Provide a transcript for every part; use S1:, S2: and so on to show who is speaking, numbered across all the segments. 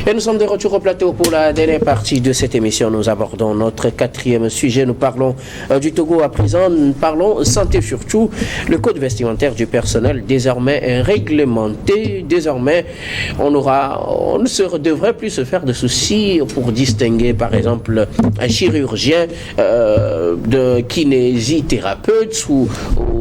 S1: Et nous sommes de retour au plateau pour la dernière partie de cette émission. Nous abordons notre quatrième sujet. Nous parlons du Togo à présent. Nous parlons santé surtout. Le code vestimentaire du personnel désormais réglementé. Désormais, on ne devrait plus se faire de soucis pour distinguer par exemple un chirurgien de kinésithérapeute ou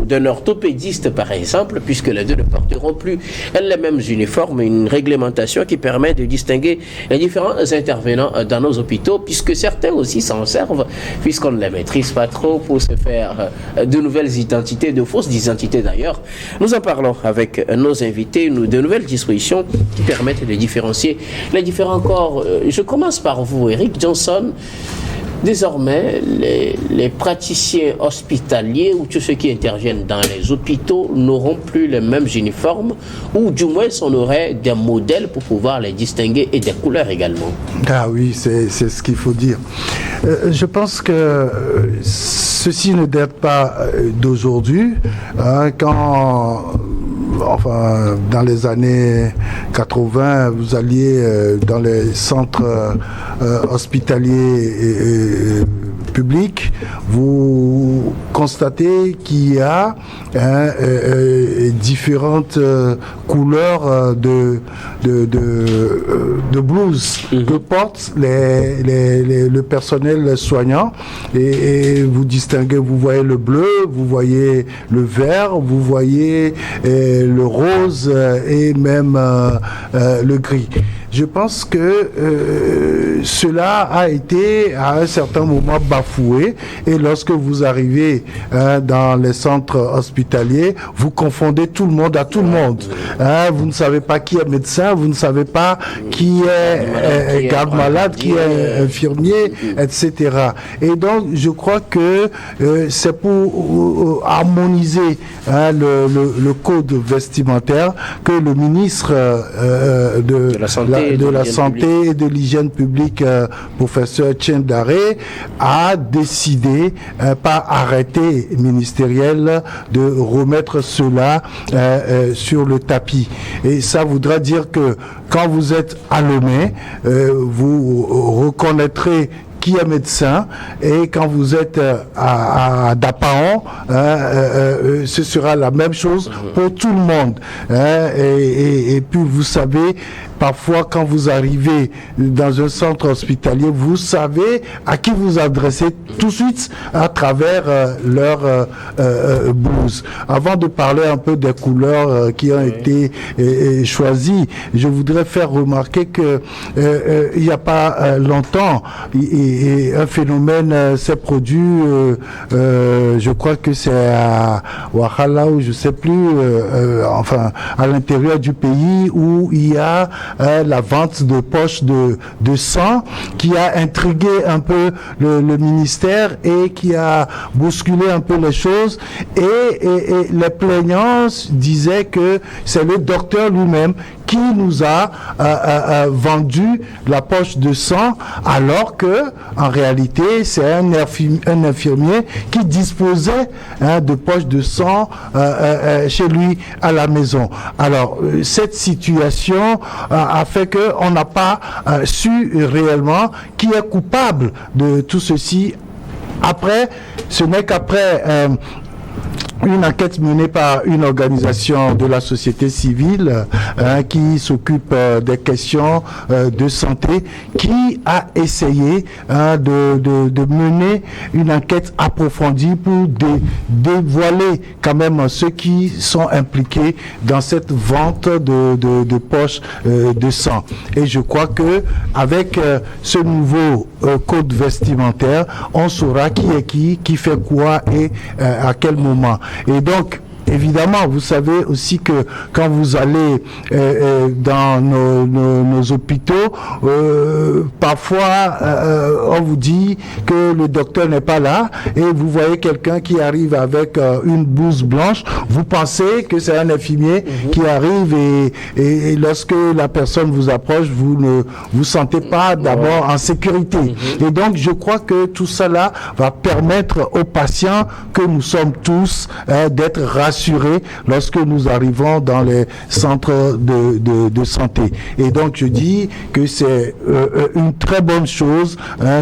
S1: d'un orthopédiste par exemple, puisque les deux ne porteront plus les mêmes uniformes. Une réglementation qui permet de distinguer les différents intervenants dans nos hôpitaux, puisque certains aussi s'en servent, puisqu'on ne les maîtrise pas trop, pour se faire de nouvelles identités, de fausses identités d'ailleurs. Nous en parlons avec nos invités, de nouvelles dispositions qui permettent de différencier les différents corps. Je commence par vous, Eric Johnson. Désormais, les praticiens hospitaliers ou tous ceux qui interviennent dans les hôpitaux n'auront plus les mêmes uniformes, ou du moins on aurait des modèles pour pouvoir les distinguer et des couleurs également.
S2: Ah oui, c'est ce qu'il faut dire. Je pense que ceci ne date pas d'aujourd'hui. Enfin, dans les années 80, vous alliez dans les centres hospitaliers publics, vous constatez qu'il y a différentes couleurs de blouse que portent le personnel soignant, et vous distinguez, vous voyez le bleu, vous voyez le vert, vous voyez le rose et même le gris. Je pense que cela a été à un certain moment bafoué, et lorsque vous arrivez dans les centres hospitaliers, vous confondez tout le monde à tout le monde. Vous ne savez pas qui est médecin, vous ne savez pas qui est garde-malade, qui est infirmier, etc. Et donc, je crois que c'est pour harmoniser le code vestimentaire que le ministre de la Santé et de l'Hygiène publique, professeur Tchendare, a décidé, par arrêté ministériel, de remettre cela sur le tapis. Et ça voudra dire que quand vous êtes à Lomé, vous reconnaîtrez qui est médecin, et quand vous êtes à Dapaon, ce sera la même chose pour tout le monde. Et puis vous savez, parfois quand vous arrivez dans un centre hospitalier, vous savez à qui vous adressez tout de suite à travers leur blouse. Avant de parler un peu des couleurs qui ont été choisies, je voudrais faire remarquer que il n'y a pas longtemps, et un phénomène s'est produit, je crois que c'est à Ouahala, ou je sais plus, enfin à l'intérieur du pays, où il y a la vente de poches de sang qui a intrigué un peu le ministère et qui a bousculé un peu les choses, et les plaignants disaient que c'est le docteur lui-même qui nous a vendu la poche de sang, alors que en réalité c'est un infirmier qui disposait de poches de sang chez lui à la maison. Alors cette situation a fait que on n'a pas su réellement qui est coupable de tout ceci. Après, ce n'est qu'après une enquête menée par une organisation de la société civile qui s'occupe des questions de santé, qui a essayé de mener une enquête approfondie pour dévoiler quand même ceux qui sont impliqués dans cette vente de poches de sang. Et je crois que avec ce nouveau code vestimentaire, on saura qui est qui fait quoi et à quel moment. Et donc, évidemment, vous savez aussi que quand vous allez dans nos hôpitaux, parfois on vous dit que le docteur n'est pas là, et vous voyez quelqu'un qui arrive avec une blouse blanche, vous pensez que c'est un infirmier qui arrive, et lorsque la personne vous approche, vous ne vous sentez pas d'abord en sécurité. Et donc je crois que tout cela va permettre aux patients que nous sommes tous d'être rassurés rassurés lorsque nous arrivons dans les centres de santé. Et donc je dis que c'est une très bonne chose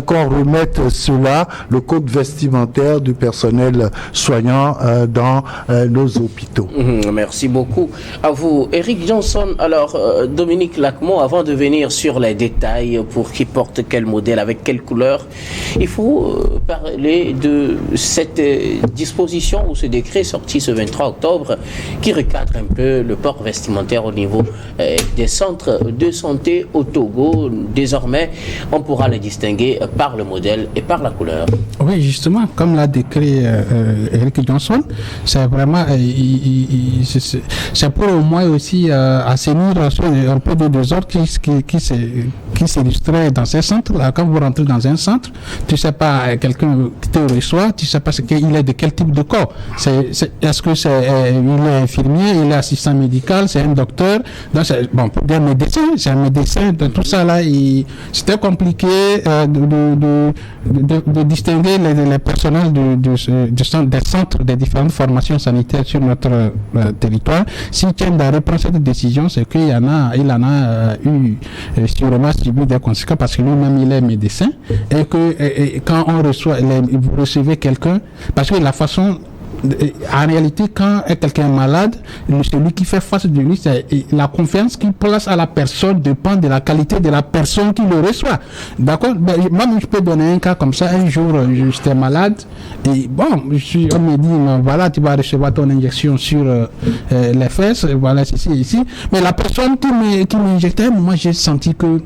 S2: qu'on remette cela, le code vestimentaire du personnel soignant dans nos hôpitaux.
S1: Merci beaucoup à vous, Eric Johnson. Alors, Dominique Lacmont, avant de venir sur les détails pour qui porte quel modèle, avec quelle couleur, il faut parler de cette disposition ou ce décret sorti ce 23 octobre qui recadre un peu le port vestimentaire au niveau des centres de santé au Togo. Désormais, on pourra les distinguer par le modèle et par la couleur. Oui,
S3: justement, comme l'a décrit Eric Johnson, c'est vraiment c'est pour au moins aussi assainir un peu de désordre qui s'illustrait dans ces centres-là. Quand vous rentrez dans un centre, tu ne sais pas quelqu'un qui te reçoit, tu ne sais pas qu'il est de quel type de corps. Est-ce que il est infirmier, il est assistant médical, c'est un docteur, donc pour dire médecin, c'est un médecin, de tout ça là, c'était compliqué de distinguer les personnels des centres des différentes formations sanitaires sur notre territoire. Si Tiendare prend cette décision, c'est qu'il en a eu sûrement subi des conséquences parce que lui-même il est médecin et que quand on reçoit, vous recevez quelqu'un, parce que la façon en réalité, quand quelqu'un est malade, celui qui fait face de lui, c'est la confiance qu'il place à la personne dépend de la qualité de la personne qui le reçoit. D'accord? Moi, je peux donner un cas comme ça. Un jour, j'étais malade et on me dit, voilà, tu vas recevoir ton injection sur les fesses, voilà, ici. Mais la personne qui m'injectait, moi, j'ai senti que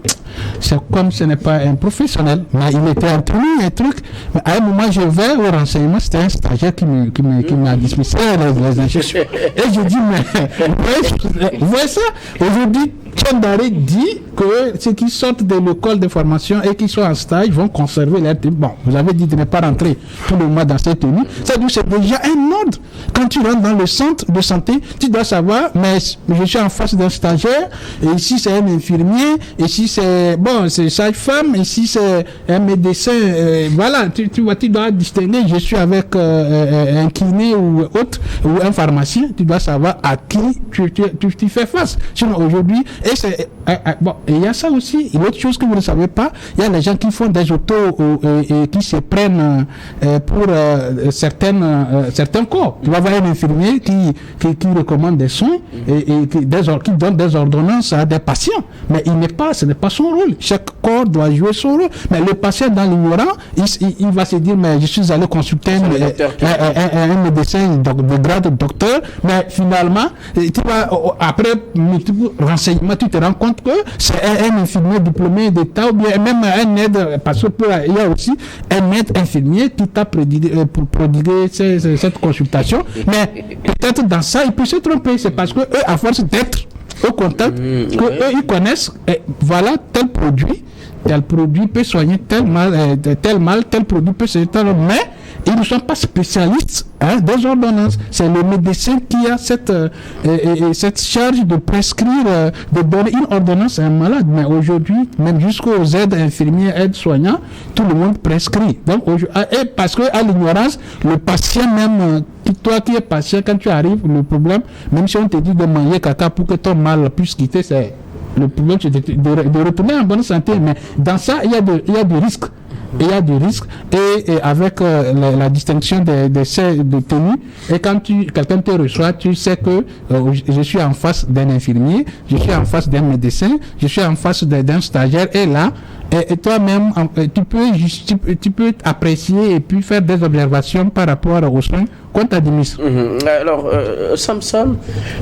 S3: c'est comme ce n'est pas un professionnel. Mais il était entraîné, un truc. Mais à un moment, je vais au renseignement, c'était un stagiaire qui m'a dispensé les injections. Et je dis, mais vous voyez ça? Aujourd'hui, Tiendare dit que ceux qui sortent de l'école de formation et qui sont en stage vont conserver leur tenue. Bon, vous avez dit de ne pas rentrer tout le mois dans cette tenue. Ça dit c'est déjà un ordre. Quand tu rentres dans le centre de santé, tu dois savoir, mais je suis en face d'un stagiaire, et ici c'est un infirmier, ici c'est sage-femme, ici c'est un médecin. Voilà, tu dois distinguer. Je suis avec un kiné ou autre, ou un pharmacien, tu dois savoir à qui tu fais face. Sinon aujourd'hui, et il y a ça aussi, une autre chose que vous ne savez pas, il y a les gens qui font des autos et qui se prennent pour certains corps. Tu vas voir un infirmier qui recommande des soins et qui donne des ordonnances à des patients. Mais ce n'est pas son rôle. Chaque corps doit jouer son rôle. Mais le patient dans l'ignorant, il va se dire, mais je suis allé consulter un médecin de grade docteur, mais finalement, tu vas, après multiples renseignements, tu te rends compte que c'est un infirmier diplômé d'État ou bien même un aide, parce qu'il y a aussi un aide infirmier qui t'a prodigué cette consultation. Mais peut-être dans ça, il peut se tromper. C'est parce que eux, à force d'être au contact, eux, ils connaissent, voilà, tel produit peut soigner tel mal, tel produit peut soigner tel mal, mais ils ne sont pas spécialistes des ordonnances. C'est le médecin qui a cette charge de prescrire, de donner une ordonnance à un malade. Mais aujourd'hui, même jusqu'aux aides infirmiers, aides soignants, tout le monde prescrit. Donc, et parce que à l'ignorance, le patient même, toi qui es patient, quand tu arrives, le problème, même si on te dit de manger caca pour que ton mal puisse quitter, c'est le problème, c'est de retourner en bonne santé. Mais dans ça, il y a des risques. Il y a du risque et avec la distinction de tenues, et quand quelqu'un te reçoit, tu sais que je suis en face d'un infirmier, je suis en face d'un médecin, je suis en face d'un stagiaire, et là, et toi-même, tu peux apprécier et puis faire des observations par rapport aux soins qu'on t'administre.
S1: Alors, Samson,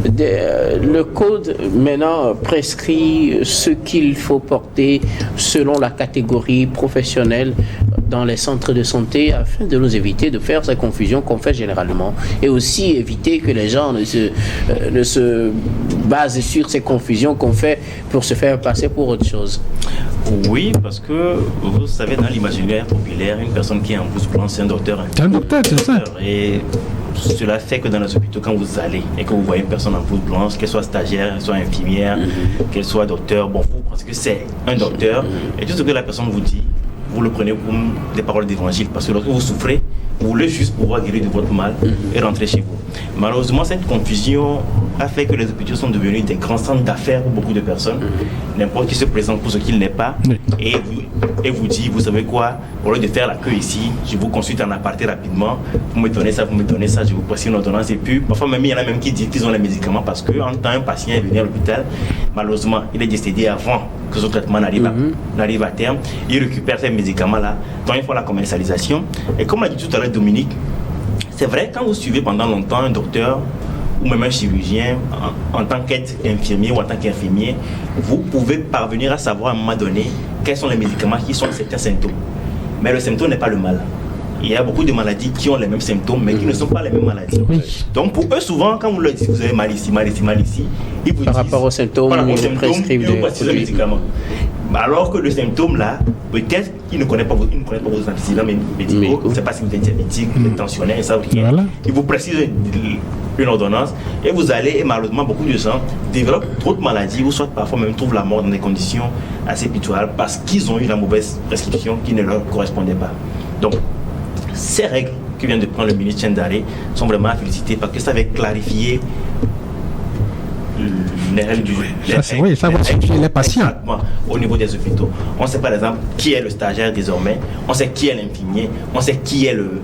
S1: le code maintenant prescrit ce qu'il faut porter selon la catégorie professionnelle dans les centres de santé afin de nous éviter de faire ces confusions qu'on fait généralement et aussi éviter que les gens ne se basent sur ces confusions qu'on fait pour se faire passer pour autre chose.
S4: Oui, parce que vous savez, dans l'imaginaire populaire, une personne qui est en blouse blanche, c'est un docteur.
S3: C'est un docteur, c'est ça.
S4: Et cela fait que dans les hôpitaux, quand vous allez et que vous voyez une personne en blouse blanche, qu'elle soit stagiaire, qu'elle soit infirmière, qu'elle soit docteur, bon, vous pensez que c'est un docteur. Et tout ce que la personne vous dit, vous le prenez comme des paroles d'évangile. Parce que lorsque vous souffrez, vous voulez juste pouvoir guérir de votre mal et rentrer chez vous. Malheureusement, cette confusion a fait que les hôpitaux sont devenus des grands centres d'affaires pour beaucoup de personnes. N'importe qui se présente pour ce qu'il n'est pas et vous dit, vous savez quoi, au lieu de faire la queue ici, je vous consulte en aparté rapidement, vous me donnez ça, je vous prescris une ordonnance et puis parfois même il y en a même qui disent qu'ils ont les médicaments parce qu'en temps un patient est venu à l'hôpital, malheureusement il est décédé avant que son traitement n'arrive à terme, il récupère ces médicaments-là, donc il faut la commercialisation. Et comme l'a dit tout à l'heure Dominique, c'est vrai, quand vous suivez pendant longtemps un docteur ou même un chirurgien en tant qu'infirmier ou en tant qu'infirmier, vous pouvez parvenir à savoir à un moment donné quels sont les médicaments qui sont certains symptômes. Mais le symptôme n'est pas le mal. Il y a beaucoup de maladies qui ont les mêmes symptômes, mais qui ne sont pas les mêmes maladies. Donc pour eux, souvent, quand vous leur dites vous avez mal ici, ils vous disent
S1: rapport aux symptômes, ils vous prescrivent
S4: des médicaments. Alors que le symptôme là, peut-être qu'ils ne connaissent pas vos antécédents médicaux, je ne sais pas si vous êtes diabétique, vous êtes tensionnaire, ils savent rien. Voilà. Ils vous précisent une ordonnance et vous allez, et malheureusement beaucoup de gens développent d'autres maladies ou soit parfois même trouvent la mort dans des conditions assez pitoyables parce qu'ils ont eu la mauvaise prescription qui ne leur correspondait pas. Donc, ces règles que vient de prendre le ministre Tchendare sont vraiment à féliciter parce que ça avait clarifié les règles
S3: ça va suffire les patients.
S4: Au niveau des hôpitaux. On sait par exemple qui est le stagiaire désormais, on sait qui est l'infirmier, on sait qui est le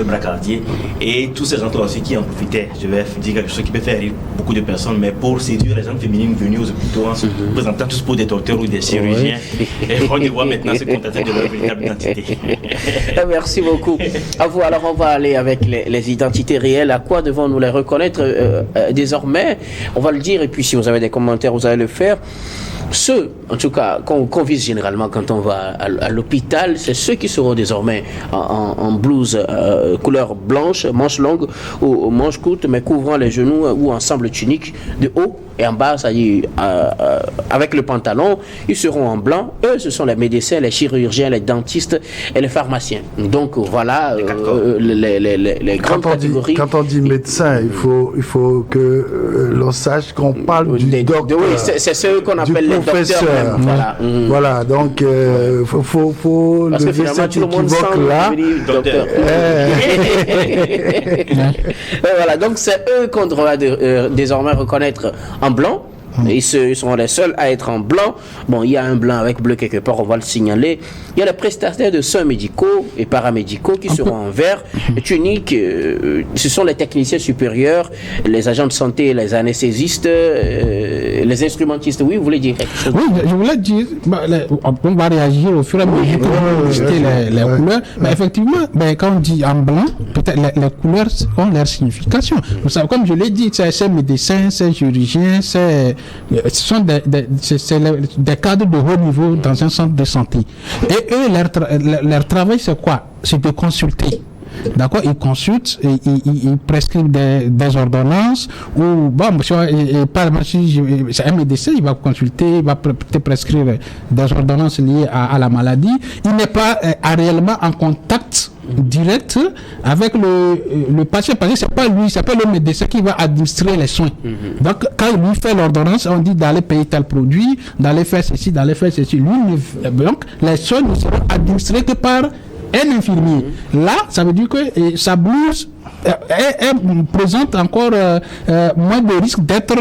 S4: bracardier et tous ces gens aussi qui en profitaient. Je vais dire quelque chose qui peut faire rire beaucoup de personnes, mais pour séduire les gens féminines venues aux hôpitaux en se présentant tous pour des docteurs ou des chirurgiens, et on devoir maintenant se contenter de leur véritable identité.
S1: Merci beaucoup. À vous, alors on va aller avec les identités réelles. À quoi devons-nous les reconnaître désormais? On va le dire, et puis si vous avez des commentaires, vous allez le faire. Ceux, en tout cas, qu'on vise généralement quand on va à l'hôpital, c'est ceux qui seront désormais en blouse couleur blanche, manche longue ou manche courte, mais couvrant les genoux ou ensemble tunique de haut et en bas, ça y est, avec le pantalon, ils seront en blanc. Eux, ce sont les médecins, les chirurgiens, les dentistes et les pharmaciens. Donc voilà les grandes catégories.
S2: Quand on dit médecin, il faut que l'on sache qu'on parle du docteur.
S1: Oui, c'est ceux qu'on appelle les docteurs même. Voilà.
S2: Voilà, donc faut
S1: parce que finalement tout le monde sent là. Docteur. Voilà, donc c'est eux qu'on doit désormais reconnaître en blanc. Ils seront les seuls à être en blanc. Bon, il y a un blanc avec bleu quelque part, on va le signaler. Il y a les prestataires de soins médicaux et paramédicaux qui seront en vert. Tunique, ce sont les techniciens supérieurs, les agents de santé, les anesthésistes, les instrumentistes. Oui, vous voulez dire quelque chose?
S3: Oui, je voulais dire, on va réagir au fur et à mesure que vous visitez les couleurs. Mais effectivement, quand on dit en blanc, peut-être les couleurs ont leur signification. Vous savez, comme je l'ai dit, c'est médecins, c'est chirurgiens, ce sont des cadres de haut niveau dans un centre de santé. Et eux, leur travail, c'est quoi? C'est de consulter. D'accord, ils consultent, ils prescrivent des ordonnances ou c'est un médecin, il va consulter, il va te prescrire des ordonnances liées à la maladie. Il n'est pas réellement en contact direct avec le patient parce que c'est pas le médecin qui va administrer les soins. Donc quand il lui fait l'ordonnance, on dit d'aller payer tel produit, d'aller faire ceci, donc les soins ne seront administrés que par un infirmier. Là, ça veut dire que sa blouse présente encore moins de risque d'être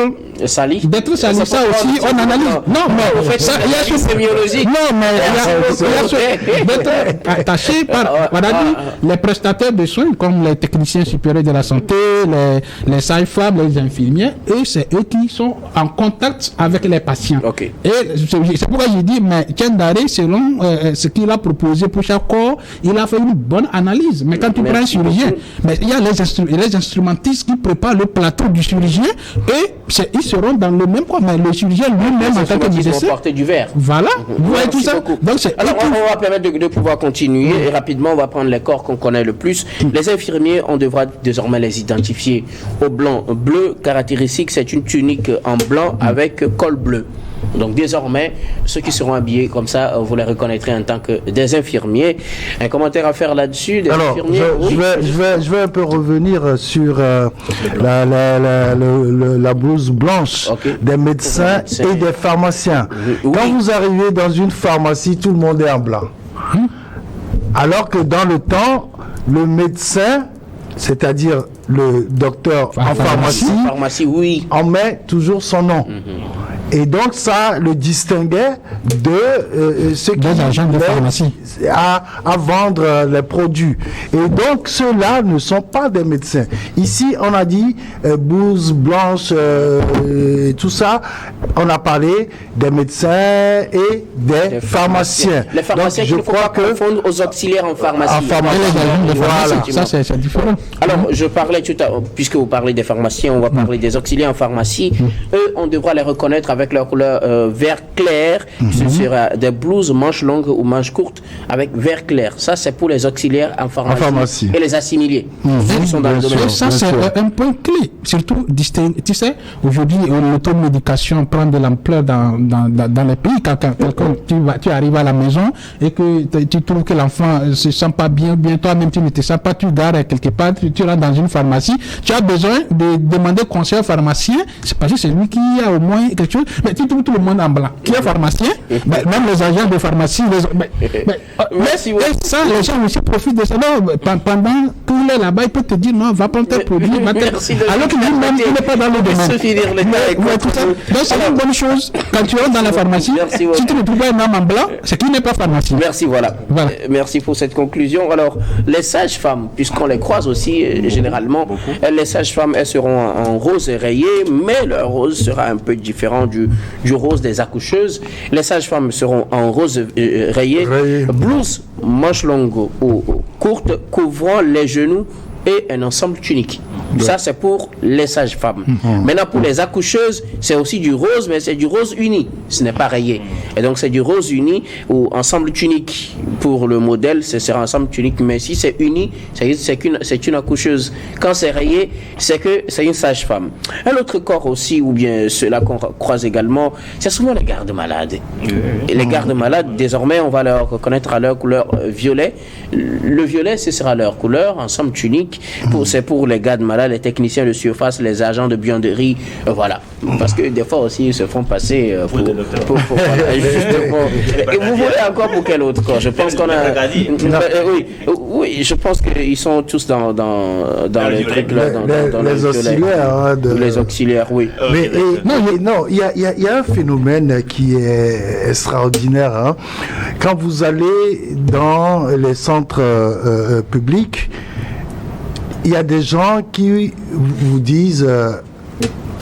S1: sali.
S3: Ça aussi, on analyse. Non, mais ça, il y a ce biologique. Non, mais il y a d'être attaché par les prestataires de soins, comme les techniciens supérieurs de la santé, les sages-femmes, les infirmiers, et c'est eux qui sont en contact avec les patients.
S1: Okay.
S3: Et c'est pourquoi je dis, mais Tchendare, selon ce qu'il a proposé pour chaque corps, il a fait une bonne analyse. Mais quand tu prends un chirurgien, mais il y a les instrumentistes qui préparent le plateau du chirurgien et ils seront dans le même corps. Mais le chirurgien lui-même en tant que médecin.
S1: Ils vont porter du verre.
S3: Voilà. Vous voyez tout ça. Donc,
S1: alors on va permettre de pouvoir continuer et rapidement on va prendre les corps qu'on connaît le plus. Les infirmiers, on devra désormais les identifier au blanc. Bleu caractéristique, c'est une tunique en blanc avec col bleu. Donc désormais, ceux qui seront habillés comme ça, vous les reconnaîtrez en tant que des infirmiers. Un commentaire à faire là-dessus des infirmiers?
S2: Je vais un peu revenir sur la blouse blanche des médecins et des pharmaciens. Quand vous arrivez dans une pharmacie, tout le monde est en blanc. Alors que dans le temps, le médecin, c'est-à-dire le docteur en pharmacie,
S1: oui,
S2: on met toujours son nom. Et donc ça le distinguait de ceux qui
S3: des agents de pharmacie
S2: à vendre les produits. Et donc ceux-là ne sont pas des médecins. Ici on a dit blouse blanche, tout ça. On a parlé des médecins et des pharmaciens.
S1: Les pharmaciens,
S2: donc,
S1: je crois que confondre aux auxiliaires en pharmacie.
S3: Et les agents de pharmacie, ça c'est différent.
S1: Alors je parlais tout à l'heure, puisque vous parlez des pharmaciens, on va parler des auxiliaires en pharmacie. Eux, on devra les reconnaître avec leur couleur vert clair. Ce sera des blouses manches longues ou manches courtes avec vert clair. Ça, c'est pour les auxiliaires en pharmacie. Et les assimilés. Qui sont dans le domaine.
S3: Ça, c'est un point clé. Surtout, tu sais, aujourd'hui, l'automédication prend de l'ampleur dans les pays. Quand tu arrives à la maison et que tu trouves que l'enfant ne se sent pas bien toi-même, tu ne te sens pas, tu gares quelque part, tu rentres dans une pharmacie, tu as besoin de demander conseil au pharmacien. C'est parce que c'est lui qui a au moins quelque chose. Mais tu trouves tout le monde en blanc. Qui est pharmacien, même les agents de pharmacie,
S1: merci beaucoup.
S3: Et ça, les gens aussi profitent de ça. Non, pendant qu'il est là-bas, il peut te dire non, va prendre tes produits. Alors qu'il lui-même, il n'est pas dans le domaine. Donc c'est une bonne chose. Quand tu rentres dans la pharmacie, si tu ne trouves pas un homme en blanc, c'est qu'il n'est pas pharmacien.
S1: Merci, voilà. Merci pour cette conclusion. Alors, les sages-femmes, puisqu'on les croise aussi généralement, les sages-femmes, elles seront en rose rayé, mais leur rose sera un peu différent du rose des accoucheuses. Les sages-femmes seront en rose rayé, blouse, manches longues ou courtes, couvrant les genoux et un ensemble tunique. Ça, c'est pour les sages-femmes. Maintenant, pour les accoucheuses, c'est aussi du rose, mais c'est du rose uni. Ce n'est pas rayé. Et donc, c'est du rose uni ou ensemble tunique. Pour le modèle, ce sera ensemble tunique. Mais si c'est uni, c'est une accoucheuse. Quand c'est rayé, c'est que c'est une sage-femme. Un autre corps aussi, ou bien ceux-là qu'on croise également, c'est souvent les gardes-malades. Et les gardes-malades, désormais, on va leur reconnaître à leur couleur violet. Le violet, ce sera leur couleur, ensemble tunique. C'est pour les gardes-malades, les techniciens de surface, les agents de buanderie, voilà. Parce que des fois aussi, ils se font passer pour voilà, justement. Et vous voulez encore pour quel autre corps? Je pense qu'on a... Oui, je pense qu'ils sont tous dans les trucs là, dans
S2: les auxiliaires.
S1: Les auxiliaires, oui.
S2: Mais non, il y a un phénomène qui est extraordinaire. Hein. Quand vous allez dans les centres publics, il y a des gens qui vous disent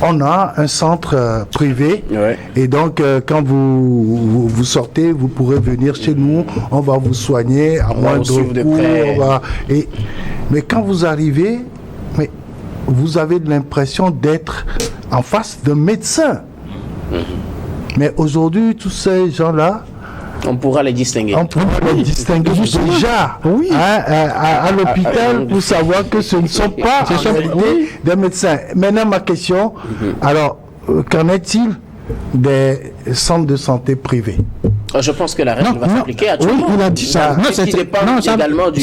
S2: on a un centre privé et donc quand vous sortez, vous pourrez venir chez nous, on va vous soigner à moindre coût. Mais quand vous arrivez, vous avez l'impression d'être en face d'un médecin. Mais aujourd'hui, tous ces gens-là,
S1: on pourra les distinguer.
S2: On pourra les distinguer déjà à l'hôpital pour savoir que ce ne sont pas en réalité des médecins. Maintenant, ma question, alors, qu'en est-il des centres de santé privés?
S1: Je pense que la règle va s'appliquer à tout le monde.
S3: Oui, il a dit ça. C'est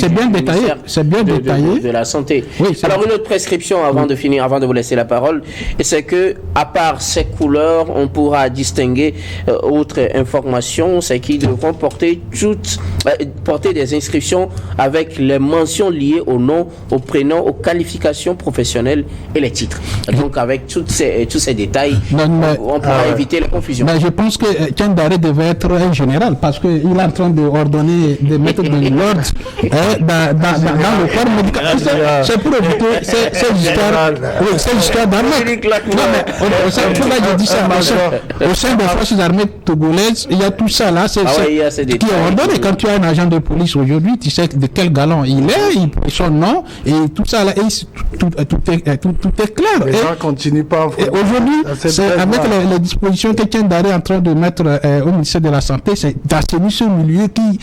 S3: bien détaillé. C'est bien détaillé.
S1: De la santé.
S3: Oui,
S1: alors, une autre prescription avant de finir, avant de vous laisser la parole, c'est que, à part ces couleurs, on pourra distinguer autre information, c'est qu'ils devront porter des inscriptions avec les mentions liées au nom, au prénom, aux qualifications professionnelles et les titres. Donc, avec tous ces détails, on pourra éviter les confusions.
S3: Mais je pense que Tiendare devait être général parce qu'il est en train d'ordonner de mettre de l'ordre dans le corps médical. C'est pour éviter ces histoires d'armée. Non, mais je dis ça, au sein des forces armées togolaises, il y a tout ça là, c'est qui est ordonné. Quand tu as un agent de police aujourd'hui, tu sais de quel galant il est, son nom et tout ça là, tout est clair.
S2: Les gens continuent pas.
S3: Aujourd'hui, avec les dispositions que Tiendare est en train de mettre au ministère de la Santé, c'est d'assainir ce milieu qui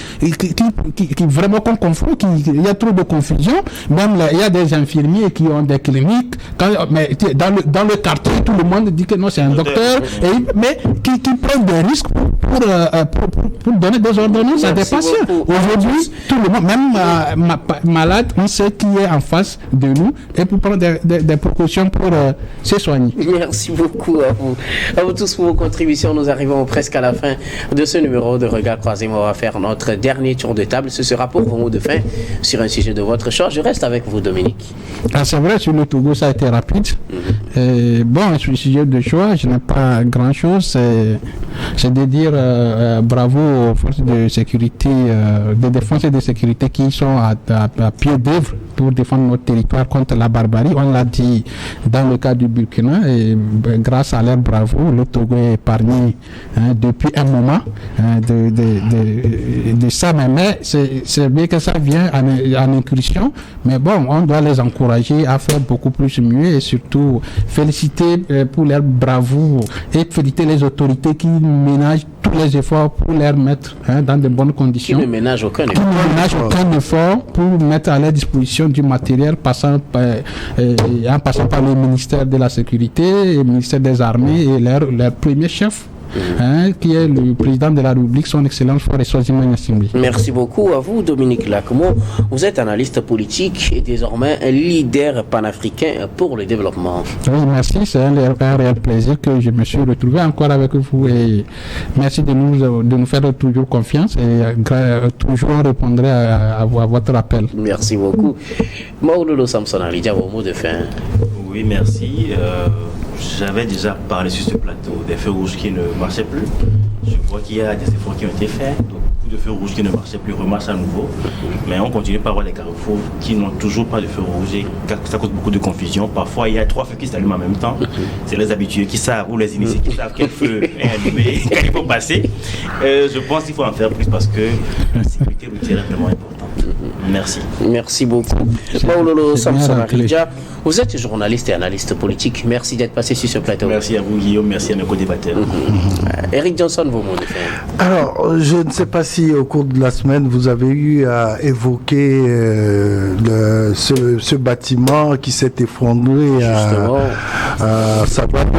S3: vraiment qu'on confronte, il y a trop de confusion. Même là, il y a des infirmiers qui ont des cliniques, mais dans le quartier, tout le monde dit que non, c'est un docteur, mais qui prennent des risques pour donner des ordonnances à des patients. Aujourd'hui, tout le monde, même malade, on sait qui est en face de nous et pour prendre des précautions pour se soigner.
S1: Merci beaucoup à vous tous pour vos contributions. Nous arrivons presque à la fin de ce numéro numéro de Regard Croisé, on va faire notre dernier tour de table. Ce sera pour vos mots de fin sur un sujet de votre choix. Je reste avec vous, Dominique.
S3: C'est vrai, sur le Togo, ça a été rapide. Bon, sur le sujet de choix, je n'ai pas grand-chose. C'est de dire bravo aux forces de sécurité, de défense et de sécurité qui sont à pied d'œuvre pour défendre notre territoire contre la barbarie. On l'a dit dans le cas du Burkina, et grâce à leur bravo, le Togo est épargné depuis un moment de ça. Mais c'est bien que ça vient en incursion. Mais bon, on doit les encourager à faire beaucoup plus mieux et surtout féliciter pour leur bravoure et féliciter les autorités qui ménagent tous les efforts pour les mettre dans de bonnes conditions.
S1: Qui ne ménagent aucun effort.
S3: Qui ne ménagent aucun effort pour mettre à leur disposition du matériel en passant par le ministère de la Sécurité, le ministère des Armées et leur premier chef. Qui est le président de la République, son Excellence Faure Eswatini Gnassingbé.
S1: Merci beaucoup à vous, Dominique Lacmo. Vous êtes analyste politique et désormais un leader panafricain pour le développement.
S3: Oui, merci. C'est un réel plaisir que je me suis retrouvé encore avec vous et merci de nous faire toujours confiance et toujours on répondrait à votre appel.
S1: Merci beaucoup. Maouloulou Samson Alidja, vos mots de fin.
S4: Oui, merci. J'avais déjà parlé sur ce plateau des feux rouges qui ne marchaient plus. Je vois qu'il y a des efforts qui ont été faits. Donc, beaucoup de feux rouges qui ne marchaient plus remarchent à nouveau. Mais on continue par avoir des carrefours qui n'ont toujours pas de feux rouges et ça cause beaucoup de confusion. Parfois, il y a 3 feux qui s'allument en même temps. C'est les habitués qui savent, ou les initiés qui savent quel feu est allumé, quand il faut passer. Je pense qu'il faut en faire plus parce que la sécurité routière est vraiment importante. Merci.
S1: Merci beaucoup. Maouloulou Samson Alidja, vous êtes journaliste et analyste politique. Merci d'être passé sur ce plateau.
S4: Merci à vous, Guillaume. Merci à nos co-débatteurs.
S1: Eric Johnson, vos mots de fin.
S2: Alors, je ne sais pas si au cours de la semaine, vous avez eu à évoquer ce bâtiment qui s'est effondré à Sabado.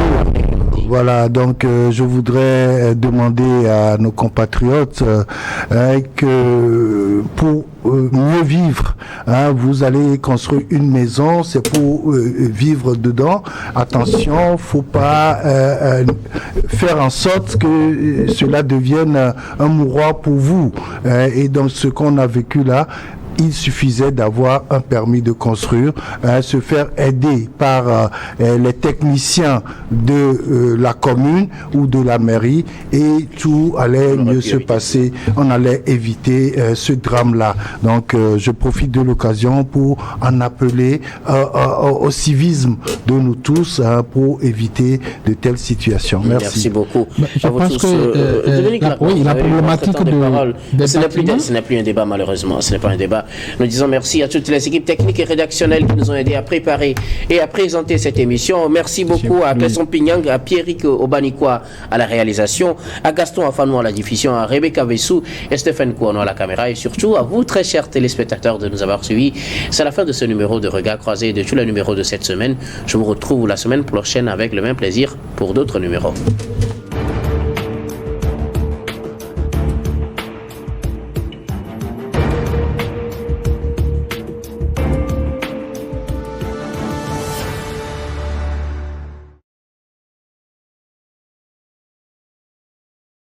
S2: Voilà, donc je voudrais demander à nos compatriotes que pour mieux vivre, vous allez construire une maison, c'est pour vivre dedans. Attention, faut pas faire en sorte que cela devienne un mouroir pour vous. Et donc ce qu'on a vécu là, il suffisait d'avoir un permis de construire, se faire aider par les techniciens de la commune ou de la mairie et tout allait mieux se passer. On allait éviter ce drame-là. Donc je profite de l'occasion pour en appeler au civisme de nous tous pour éviter de telles situations.
S1: Merci beaucoup.
S3: Je pense que
S1: Dominique,
S3: la problématique
S1: ce n'est plus un débat malheureusement. Ce n'est pas un débat. Nous disons merci à toutes les équipes techniques et rédactionnelles qui nous ont aidés à préparer et à présenter cette émission. Merci beaucoup à Cresson Pignang, à Pierrick Obanikwa à la réalisation, à Gaston Afanou à la diffusion, à Rebecca Vessou et Stéphane Kouano à la caméra et surtout à vous très chers téléspectateurs de nous avoir suivis. C'est la fin de ce numéro de Regard Croisé et de tous les numéros de cette semaine. Je vous retrouve la semaine prochaine avec le même plaisir pour d'autres numéros.